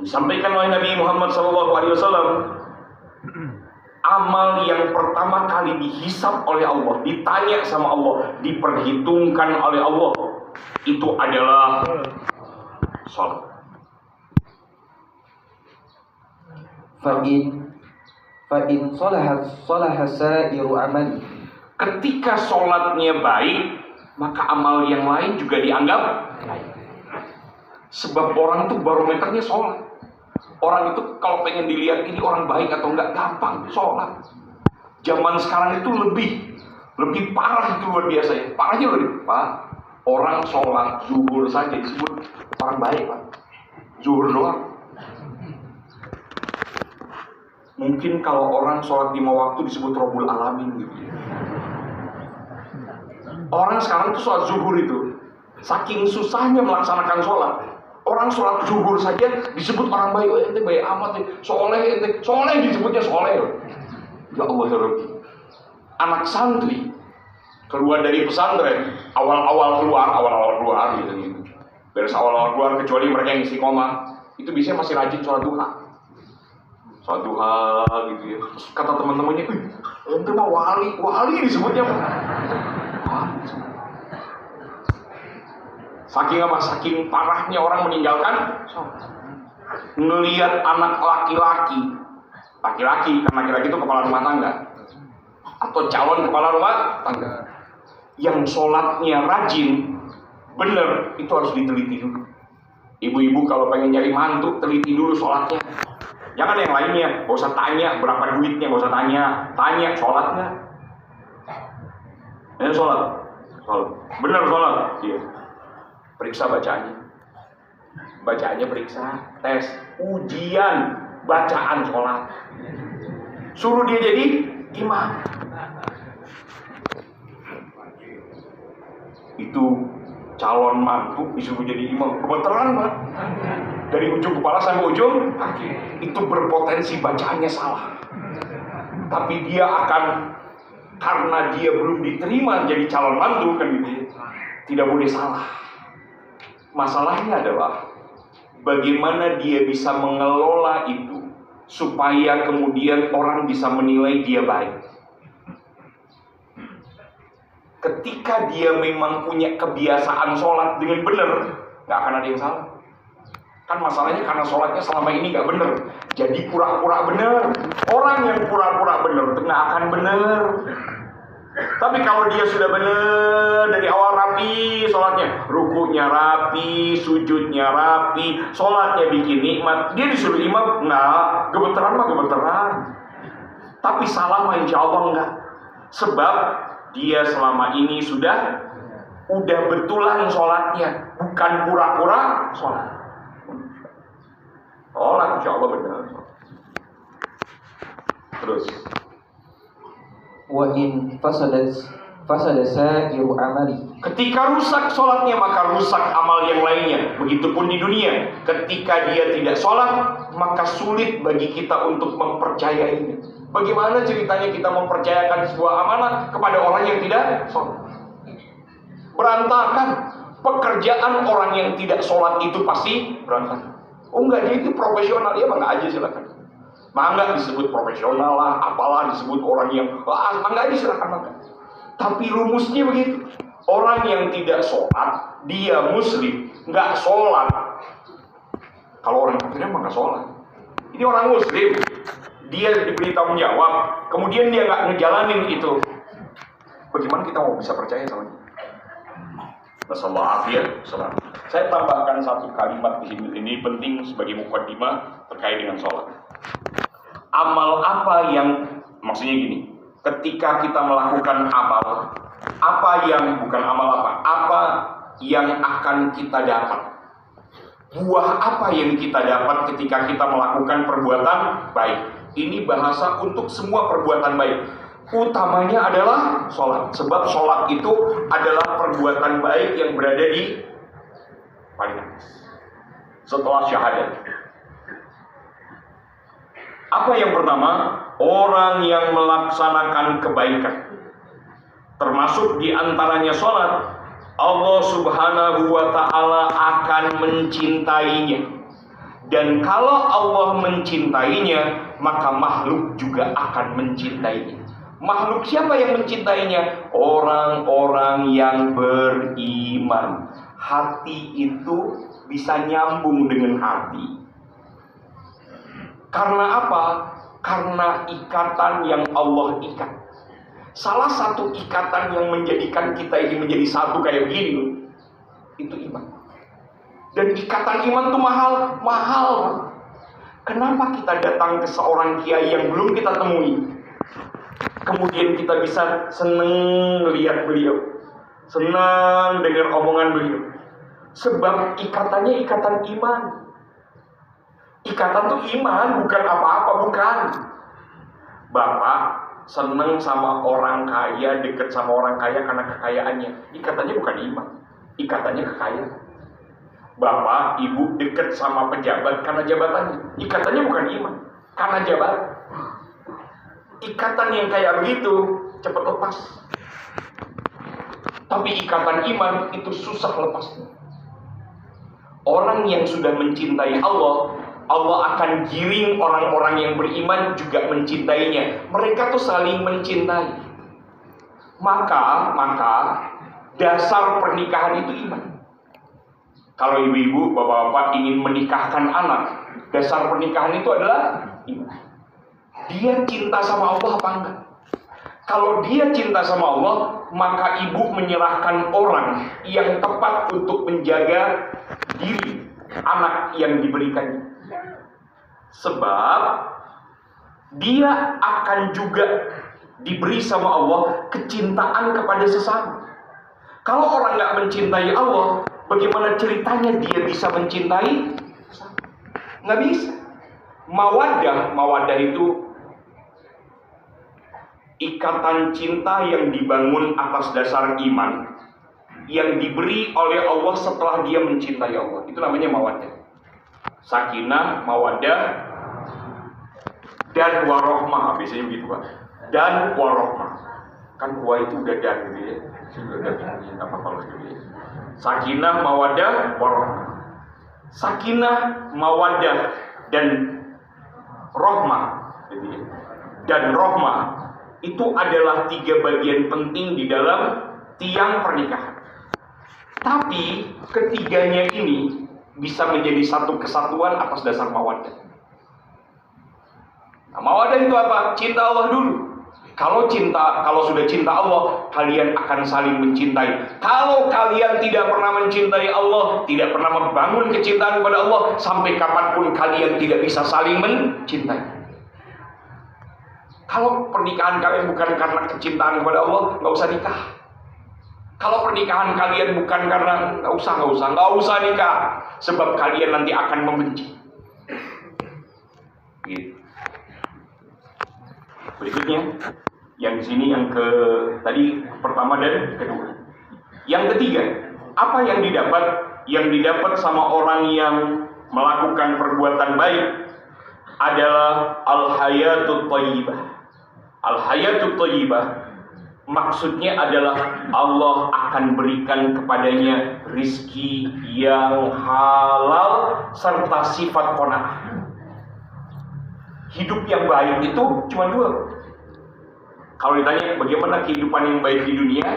disampaikan oleh Nabi Muhammad SAW, amal yang pertama kali dihisab oleh Allah, ditanya sama Allah, diperhitungkan oleh Allah, itu adalah salat. Fa'in salaha sa'iru amali. Ketika salatnya baik, maka amal yang lain juga dianggap baik. Sebab orang itu barometernya sholat. Orang itu kalau pengen dilihat ini orang baik atau enggak, gampang sholat. Zaman sekarang itu lebih parah, itu luar biasa ya. Parahnya lebih, Pak, orang sholat zuhur saja disebut orang baik, Pak. Zuhur doang. Mungkin kalau orang sholat 5 waktu disebut Rabbul Alamin gitu ya. Orang sekarang itu sholat zuhur itu, saking susahnya melaksanakan sholat, orang sholat zuhur saja disebut orang baik. Oh, ente baik amat ya, soleh ente, soleh disebutnya soleh. Ya Allah ya Rabbi. Anak santri keluar dari pesantren, awal-awal keluar gitu. Beres awal-awal keluar, kecuali mereka yang istiqomah, itu biasanya masih rajin sholat duha. Sholat duha gitu ya. Terus kata teman-temannya, ente mah wali disebutnya. Saking parahnya orang meninggalkan sholat. Ngelihat anak laki-laki, kan laki-laki itu kepala rumah tangga atau calon kepala rumah tangga, yang sholatnya rajin, bener, itu harus diteliti dulu. Ibu-ibu kalau pengen nyari mantu, teliti dulu sholatnya. Jangan yang lainnya, gak usah tanya berapa duitnya, gak usah tanya sholatnya. Ini sholat, bener sholat, iya. Periksa bacaannya periksa, tes, ujian bacaan sholat. Suruh dia jadi imam. Itu calon mantu disuruh jadi imam, kebetulan Pak. Dari ujung kepala sampai ujung kaki, itu berpotensi bacaannya salah. Tapi dia akan, karena dia belum diterima jadi calon mantu kan gitu, tidak boleh salah. Masalahnya adalah bagaimana dia bisa mengelola itu supaya kemudian orang bisa menilai dia baik. Ketika dia memang punya kebiasaan sholat dengan benar, nggak akan ada yang salah. Kan masalahnya karena sholatnya selama ini nggak benar, jadi pura-pura benar. Orang yang pura-pura benar itu nggak akan benar. Tapi kalau dia sudah benar dari awal rapi sholatnya, rukunya rapi, sujudnya rapi, sholatnya bikin nikmat, dia disuruh imam, nah gemeteran mah gemeteran. Tapi salah mah insya Allah enggak. Sebab dia selama ini udah betulan sholatnya, bukan pura-pura sholat. Sholat insya Allah benar. Terus wa in fasada sa'iru amali. Ketika rusak sholatnya, maka rusak amal yang lainnya. Begitupun di dunia, ketika dia tidak sholat, maka sulit bagi kita untuk mempercayainya. Bagaimana ceritanya kita mempercayakan sebuah amanah kepada orang yang tidak sholat? Berantakan. Pekerjaan orang yang tidak sholat itu pasti berantakan. Oh enggak, dia itu profesional, dia mangga aja silakan. Mangga disebut profesional lah, apalah disebut orang yang mangga aja silakan mangga. Tapi rumusnya begitu. Orang yang tidak sholat, dia muslim, nggak sholat. Kalau orang kafirnya mah nggak sholat. Ini orang muslim, dia diberi tanggung jawab, kemudian dia nggak ngejalanin itu. Bagaimana kita mau bisa percaya sama dia? Nasallahu salam. Saya tambahkan satu kalimat di sini. Ini penting sebagai mukaddimah terkait dengan sholat. Amal apa yang, maksudnya gini, ketika kita melakukan amal, apa yang yang akan kita dapat? Buah apa yang kita dapat ketika kita melakukan perbuatan baik? Ini bahasa untuk semua perbuatan baik. Utamanya adalah sholat. Sebab sholat itu adalah perbuatan baik yang berada di paling atas setelah syahadat. Apa yang pertama? Orang yang melaksanakan kebaikan, termasuk diantaranya sholat, Allah subhanahu wa ta'ala akan mencintainya. Dan kalau Allah mencintainya, maka makhluk juga akan mencintainya. Makhluk siapa yang mencintainya? Orang-orang yang beriman. Hati itu bisa nyambung dengan hati. Karena apa? Karena ikatan yang Allah ikat. Salah satu ikatan yang menjadikan kita ini menjadi satu kayak begini, itu iman. Dan ikatan iman tuh mahal. Kenapa kita datang ke seorang kiai yang belum kita temui, kemudian kita bisa seneng lihat beliau, senang dengar omongan beliau? Sebab ikatannya ikatan iman. Ikatan tuh iman, bukan apa-apa, bukan. Bapak seneng sama orang kaya, deket sama orang kaya karena kekayaannya. Ikatannya bukan iman, ikatannya kekayaan. Bapak, ibu deket sama pejabat karena jabatannya. Ikatannya bukan iman, karena jabatan. Ikatan yang kayak begitu cepat lepas. Tapi ikatan iman itu susah lepasnya. Orang yang sudah mencintai Allah, Allah akan giring orang-orang yang beriman juga mencintainya. Mereka tuh saling mencintai. Maka dasar pernikahan itu iman. Kalau ibu-ibu, bapak-bapak ingin menikahkan anak, dasar pernikahan itu adalah iman. Dia cinta sama Allah apa enggak? Kalau dia cinta sama Allah, maka ibu menyerahkan orang yang tepat untuk menjaga diri anak yang diberikannya. Sebab dia akan juga diberi sama Allah kecintaan kepada sesama. Kalau orang nggak mencintai Allah, bagaimana ceritanya dia bisa mencintai? Nggak bisa. Mawaddah itu ikatan cinta yang dibangun atas dasar iman, yang diberi oleh Allah setelah dia mencintai Allah. Itu namanya mawaddah. Sakinah, mawaddah, dan warohmah. Biasanya begitu, Pak. Dan warohmah. Kan wa itu udah dan gitu ya. Sudah ada apa kalau gitu ya. Sakinah, mawaddah, warohmah. Sakinah, mawaddah, dan rohmah gitu ya. Dan rohmah itu adalah 3 bagian penting di dalam tiang pernikahan. Tapi ketiganya ini bisa menjadi satu kesatuan atas dasar mawaddah. Nah, mawaddah itu apa? Cinta Allah dulu. Kalau sudah cinta Allah, kalian akan saling mencintai. Kalau kalian tidak pernah mencintai Allah, tidak pernah membangun kecintaan kepada Allah, sampai kapanpun kalian tidak bisa saling mencintai. Kalau pernikahan kalian bukan karena kecintaan kepada Allah, nggak usah nikah. Kalau pernikahan kalian bukan karena nggak usah nikah, sebab kalian nanti akan membenci. Gitu. Berikutnya, yang di sini tadi pertama dan kedua. Yang ketiga, apa yang didapat? Yang didapat sama orang yang melakukan perbuatan baik adalah al-hayatut thayyibah. Al-hayatut thayyibah maksudnya adalah Allah akan berikan kepadanya rizki yang halal serta sifat qanaah. Hidup yang baik itu cuma 2. Kalau ditanya bagaimana kehidupan yang baik di dunia,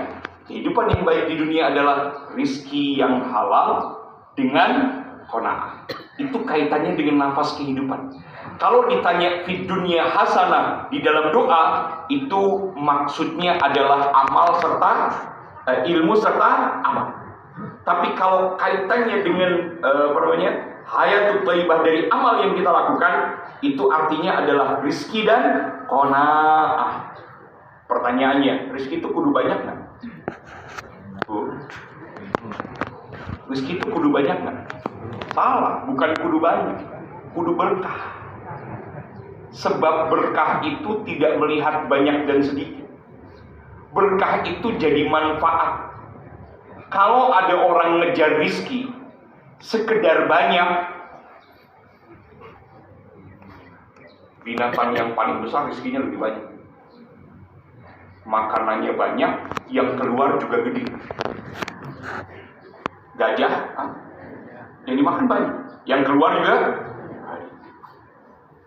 kehidupan yang baik di dunia adalah rizki yang halal dengan qanaah. Itu kaitannya dengan nafas kehidupan. Kalau ditanya fid dunya hasanah di dalam doa, itu maksudnya adalah amal serta ilmu serta amal. Tapi kalau kaitannya dengan hayatut thayyibah dari amal yang kita lakukan, itu artinya adalah rizki dan qanaah. Pertanyaannya, rizki itu kudu banyak nggak? Rizki itu kudu banyak nggak? Salah, bukan kudu banyak, kudu berkah. Sebab berkah itu tidak melihat banyak dan sedikit. Berkah itu jadi manfaat. Kalau ada orang ngejar rizki sekedar banyak, binatang yang paling besar rizkinya lebih banyak, makanannya banyak, yang keluar juga gede. Gajah yang dimakan banyak, yang keluar juga.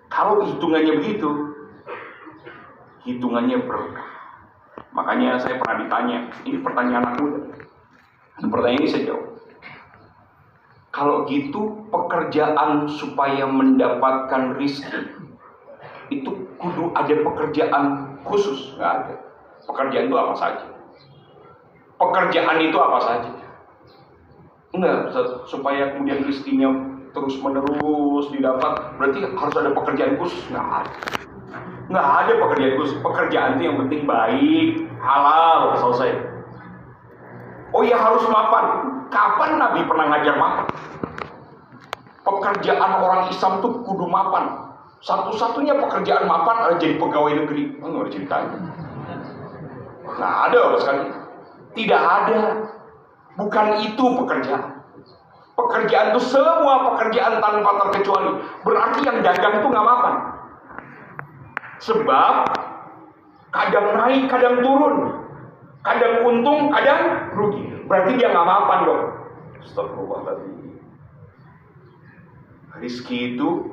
Kalau hitungannya begitu, hitungannya berkah. Makanya saya pernah ditanya, ini pertanyaan aku, pertanyaan ini saya jawab. Kalau gitu pekerjaan supaya mendapatkan rizki itu kudu ada pekerjaan khusus? Nggak ada. Pekerjaan itu apa saja? Pekerjaan itu apa saja? Enggak, Ustaz. Supaya kemudian rezekinya terus menerus didapat, berarti harus ada pekerjaan khusus. Nggak ada pekerjaan khusus. Pekerjaan itu yang penting baik, halal, selesai. Oh iya, harus mapan. Kapan Nabi pernah ngajar mapan? Pekerjaan orang Islam tuh kudu mapan. Satu-satunya pekerjaan mapan adalah jadi pegawai negeri. Nggak ada ceritanya. Nggak ada apa sekali. Tidak ada. Bukan itu pekerjaan. Pekerjaan itu semua pekerjaan tanpa terkecuali. Berarti yang dagang itu nggak mapan. Sebab kadang naik, kadang turun. Kadang untung, kadang rugi. Berarti dia nggak mapan dong. Astagfirullahaladzim. Rizki itu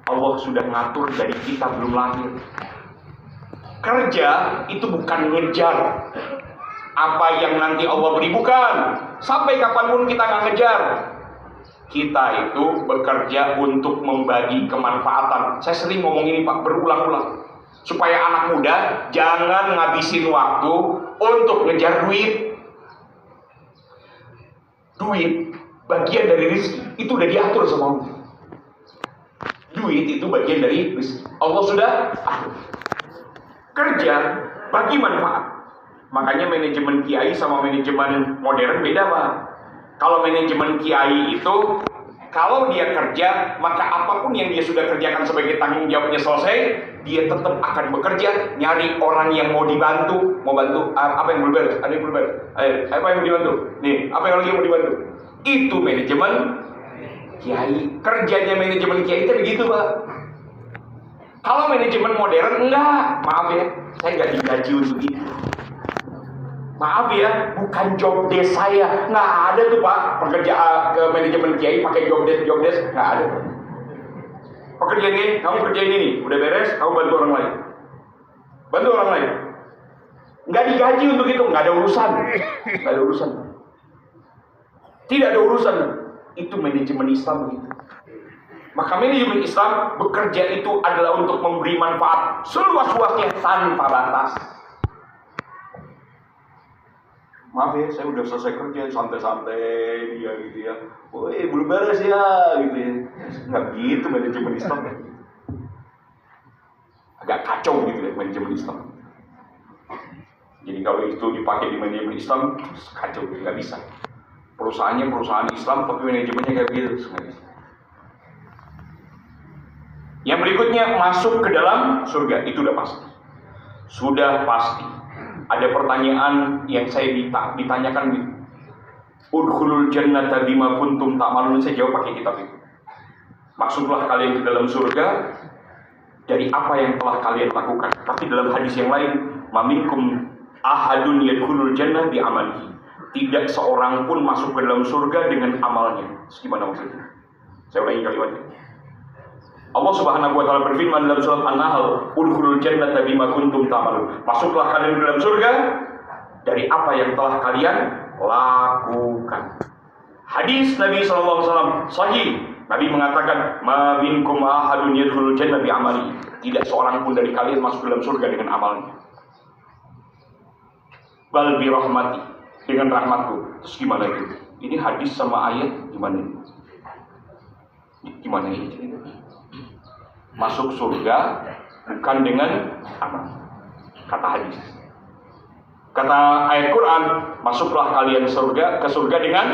Allah sudah ngatur dari kita belum lahir. Kerja itu bukan ngejar apa yang nanti Allah beri, bukan. Sampai kapanpun kita nggak ngejar. Kita itu bekerja untuk membagi kemanfaatan. Saya sering ngomong ini Pak, berulang-ulang. Supaya anak muda jangan ngabisin waktu untuk ngejar duit. Duit bagian dari rezeki, itu udah diatur sama Allah. Duit itu bagian dari rezeki. Allah sudah atur. Kerja bagi manfaat. Makanya manajemen kiai sama manajemen modern beda Pak. Kalau manajemen kiai itu, kalau dia kerja, maka apapun yang dia sudah kerjakan sebagai tanggung jawabnya selesai, dia tetap akan bekerja, nyari orang yang mau dibantu, mau bantu. Apa yang belum beres? Ada yang belum beres? Apa yang mau dibantu? Nih, apa yang lagi mau dibantu? Itu manajemen kiai. Kerjanya manajemen kiai itu begitu Pak. Kalau manajemen modern, enggak. Maaf ya, saya nggak digaji untuk itu. Maaf ya, bukan job desk saya. Nggak ada tuh Pak, pekerja ke manajemen kiai pakai job desk, nggak ada. Pekerjaan ini, kamu kerjain ini, udah beres, kamu bantu orang lain. Bantu orang lain. Nggak digaji untuk itu, nggak ada urusan. Nggak ada urusan. Tidak ada urusan. Itu manajemen Islam begitu. Maka manajemen Islam bekerja itu adalah untuk memberi manfaat seluas-luasnya tanpa batas. Maaf ya, saya udah selesai kerja, santai-santai dia gitu ya. Woi, belum beres ya, gitu ya. Nggak gitu manajemen Islam. Agak kacau gitu ya manajemen Islam. Jadi kalau itu dipakai di manajemen Islam, kacau, nggak bisa. Perusahaannya perusahaan Islam, tapi manajemennya kayak gitu, nggak bisa. Yang berikutnya, masuk ke dalam surga, itu udah pasti. Sudah pasti. Ada pertanyaan yang saya ditanyakan gitu. Udkhulul jannata bima kuntum ta'malun. Saya jawab pakai kitab itu. Masuklah kalian ke dalam surga dari apa yang telah kalian lakukan. Tapi dalam hadis yang lain, maminkum ahadun yadkhulul jannah bi amalihi. Tidak seorang pun masuk ke dalam surga dengan amalnya. Gimana maksudnya? Saya ulangi kalimatnya. Allah Subhanahu wa taala berfirman dalam surat An-Nahl, "Udkhulul jannata bima kuntum ta'malun." Masuklah kalian ke dalam surga dari apa yang telah kalian lakukan. Hadis Nabi sallallahu alaihi wasallam sahih. Nabi mengatakan, "Ma minkum ahadun yadkhulul jannata bi amali." Tidak seorang pun dari kalian masuk ke dalam surga dengan amalnya. Bal bi rahmati, dengan rahmatku. Terus gimana itu? Ini hadis sama ayat gimana ini? Gimana ini? Masuk surga bukan dengan amal, kata hadis. Kata ayat Quran, masuklah kalian ke surga dengan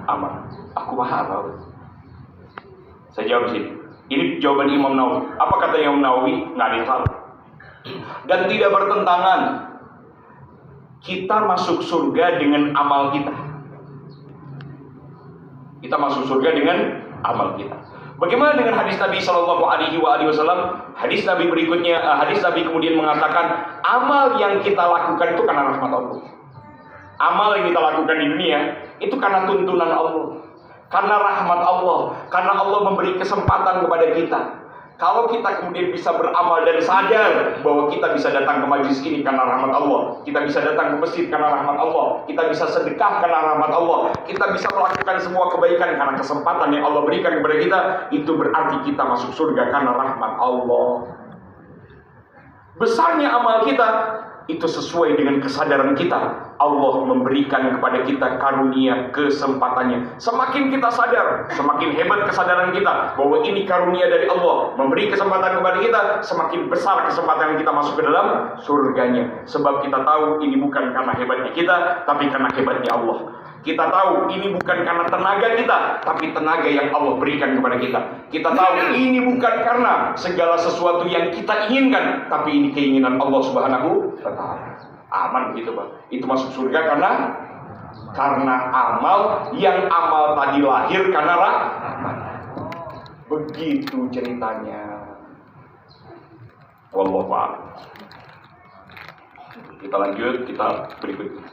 amal. Aku paham. Saya jawab sih. Ini jawaban Imam Nawawi. Apa kata Imam Nawawi? Nggak ada yang salah. Dan tidak bertentangan. Kita masuk surga dengan amal kita. Kita masuk surga dengan amal kita. Bagaimana dengan hadis Nabi Shallallahu Alaihi Wasallam? Hadis Nabi berikutnya, hadis Nabi kemudian mengatakan, amal yang kita lakukan itu karena rahmat Allah. Amal yang kita lakukan di dunia itu karena tuntunan Allah, karena rahmat Allah, karena Allah memberi kesempatan kepada kita. Kalau kita kemudian bisa beramal dan sadar bahwa kita bisa datang ke majelis ini karena rahmat Allah, kita bisa datang ke masjid karena rahmat Allah, kita bisa sedekah karena rahmat Allah, kita bisa melakukan semua kebaikan karena kesempatan yang Allah berikan kepada kita, itu berarti kita masuk surga karena rahmat Allah. Besarnya amal kita itu sesuai dengan kesadaran kita. Allah memberikan kepada kita karunia kesempatannya. Semakin kita sadar, semakin hebat kesadaran kita bahwa ini karunia dari Allah, memberi kesempatan kepada kita, semakin besar kesempatan kita masuk ke dalam surganya. Sebab kita tahu ini bukan karena hebatnya kita, tapi karena hebatnya Allah. Kita tahu ini bukan karena tenaga kita, tapi tenaga yang Allah berikan kepada kita. Kita tahu ini bukan karena segala sesuatu yang kita inginkan, tapi ini keinginan Allah Subhanahu wa Ta'ala. Aman gitu, Pak. Itu masuk surga karena amal, yang amal tadi lahir karena rahmat. Begitu ceritanya. Wallahu a'lam. Kita lanjut, kita berikut.